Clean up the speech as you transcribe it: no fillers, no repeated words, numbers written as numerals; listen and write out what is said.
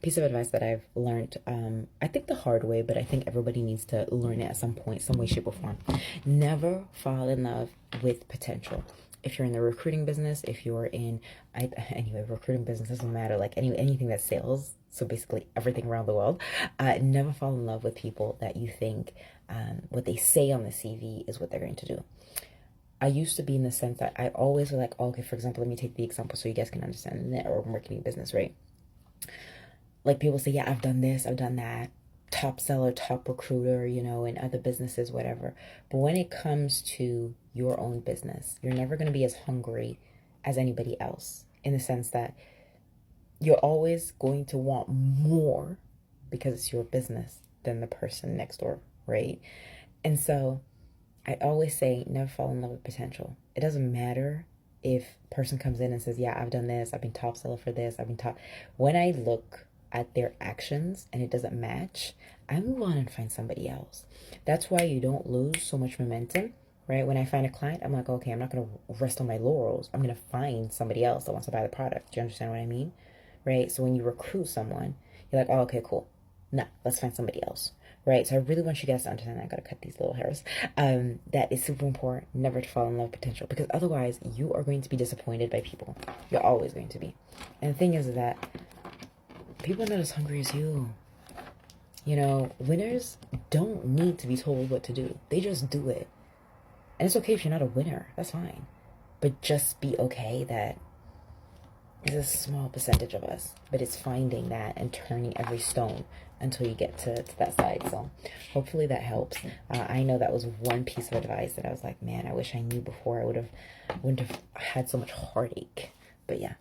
Piece of advice that I've learned, I think the hard way, but I think everybody needs to learn it at some point, some way, shape, or form. Never fall in love with potential. If you're in the recruiting business, if you're in, anyway, recruiting business doesn't matter, like anything that sales, so basically everything around the world, never fall in love with people that you think what they say on the CV is what they're going to do. I used to be in the sense that I always was like, oh, okay, for example, let me take the example so you guys can understand the network marketing business, right? Like people say, yeah, I've done this, I've done that, top seller, top recruiter, in other businesses, whatever. But when it comes to your own business, you're never going to be as hungry as anybody else in the sense that you're always going to want more because it's your business than the person next door, right? And so I always say never fall in love with potential. It doesn't matter if a person comes in and says, yeah, I've done this, I've been top seller for this, I've been top. When I look at their actions and it doesn't match, I move on and find somebody else. That's why you don't lose so much momentum, right? When I find a client, I'm like, okay, I'm not going to rest on my laurels. I'm going to find somebody else that wants to buy the product. Do you understand what I mean? Right? So when you recruit someone, you're like, oh, okay, cool. Nah, let's find somebody else. Right? So I really want you guys to understand that. I gotta cut these little hairs. That is super important, never to fall in love with potential, because otherwise you are going to be disappointed by people. You're always going to be. And the thing is that people are not as hungry as you. Winners don't need to be told what to do. They just do it. And it's okay if you're not a winner. That's fine. But just be okay that it's a small percentage of us. But it's finding that and turning every stone until you get to that side. So hopefully that helps. I know that was one piece of advice that I was like, man, I wish I knew before. Wouldn't have had so much heartache. But yeah.